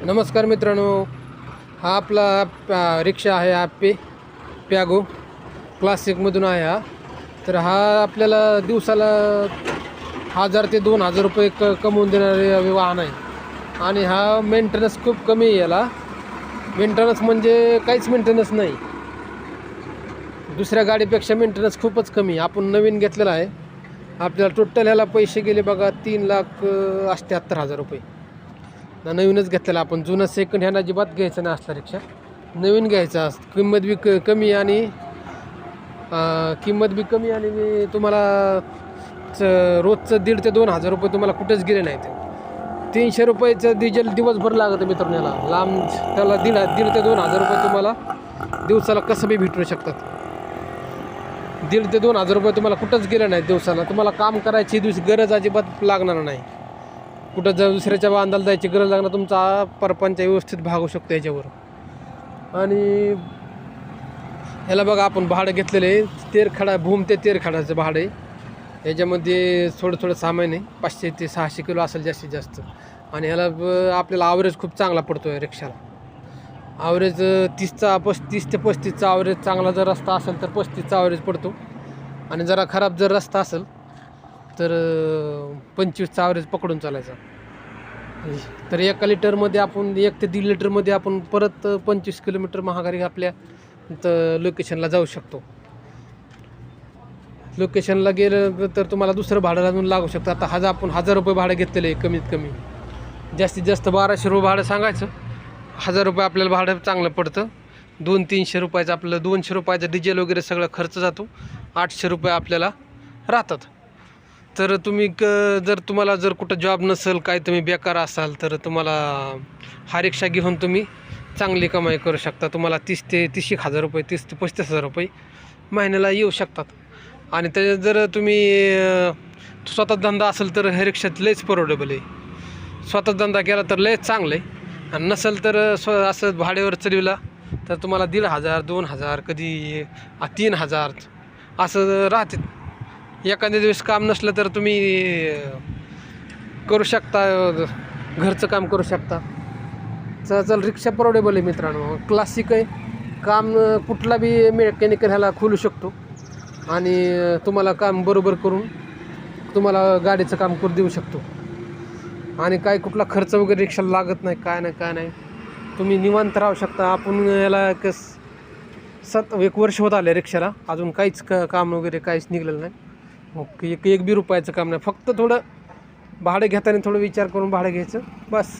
नमस्कार मित्रांनो, हा आपला रिक्षा आहे हा प्यागो क्लासिकमधून आहे हा. तर हा आपल्याला दिवसाला 1000 ते 2000 रुपये कमवून देणारे वाहन आहे. आणि हा मेंटेनन्स खूप कमी आहे. याला मेंटेनन्स म्हणजे काहीच मेंटेनन्स नाही. दुसऱ्या गाडीपेक्षा मेंटेनन्स खूपच कमी. आपण नवीन घेतलेला आहे. आपल्याला टोटल ह्याला पैसे गेले बघा 3,78,000 रुपये. नवीनच घेतलेला आपण. जुनं सेकंड हँड अजिबात घ्यायचं नाही असला रिक्षा. नवीन घ्यायचा. किंमत बी कमी आणि मी तुम्हाला रोजचं 1,500 ते 2,000 रुपये तुम्हाला कुठेच गेले नाहीत. 300 रुपयाचं डिझेल दिवसभर लागतं मित्रांनो. याला लांब त्याला 1,500 ते 2,000 रुपये तुम्हाला दिवसाला कसं बी भेटू शकतात. 1,500 ते 2,000 रुपये तुम्हाला कुठंच गेले नाहीत दिवसाला. तुम्हाला काम करायची गरज अजिबात लागणार नाही. कुठं जर दुसऱ्याच्या बांधाला जायची गरज लागणार. तुमचा परपंच व्यवस्थित भागू शकतो याच्यावर. आणि ह्याला बघा आपण भाडं घेतलेलं आहे. तेरखडा भूम ते तेरखडाचं भाडं आहे. याच्यामध्ये थोडं सामान आहे. 500 ते 600 किलो असेल जास्तीत जास्त. आणि ह्याला आपल्याला ॲव्हरेज खूप चांगला पडतो आहे रिक्षाला. ॲव्हरेज 30 ते 35चा ॲव्हरेज चांगला जर रस्ता असेल तर 35चा ॲव्हरेज पडतो. आणि जरा खराब जर रस्ता असेल तर 25चा ॲव्हरेज पकडून चालायचा. तर 1 लिटरमध्ये आपण 1 ते 1.5 लिटरमध्ये आपण परत 25 किलोमीटर महागारी आपल्या लोकेशनला जाऊ शकतो. लोकेशनला गेलं तर तुम्हाला दुसरं भाडं अजून लागू शकतं. आता आपण 1000 रुपये भाडं घेतलेलं आहे कमीत कमी. जास्तीत जास्त 1200 रुपये भाडं सांगायचं. 1000 रुपये आपल्याला भाडं चांगलं पडतं. 200-300 रुपयाचं आपलं 200 रुपयाचं डिझेल वगैरे सगळं खर्च जातो. 800 रुपये आपल्याला राहतात. तर तुम्ही जर तुम्हाला कुठं जॉब नसेल, काय तुम्ही बेकार असाल, तर तुम्हाला हा रिक्षा घेऊन तुम्ही चांगली कमाई करू शकता. तुम्हाला 30 ते 30,000 रुपये 30 ते 35,000 रुपये महिन्याला येऊ शकतात. आणि त्याच्यात जर तुम्ही स्वतः धंदा असेल तर हे रिक्षात लयच परवडेबल आहे. स्वतः धंदा केला तर लयच चांगलं आहे. आणि नसेल तर असं भाड्यावर चालविला तर तुम्हाला 1,500, 2,000, कधी 3,000 असं राहते. एखाद्या दिवस काम नसलं तर तुम्ही करू शकता, घरचं काम करू शकता. चल रिक्षा परवडेबल आहे मित्रांनो. क्लासिक आहे. काम कुठला बी मेकॅनिकल ह्याला खोलू शकतो. आणि तुम्हाला काम बरोबर करून तुम्हाला गाडीचं काम करून देऊ शकतो. आणि काय कुठला खर्च वगैरे रिक्षाला लागत नाही, काय नाही. तुम्ही निवांत राहू शकता. आपण याला 1 वर्ष होत आले रिक्षाला. अजून काहीच काम वगैरे काहीच निघलेलं नाही. एक बी रुपयाचं काम नाही. फक्त थोडं भाडं घेताना थोडं विचार करून भाडं घ्यायचं बस.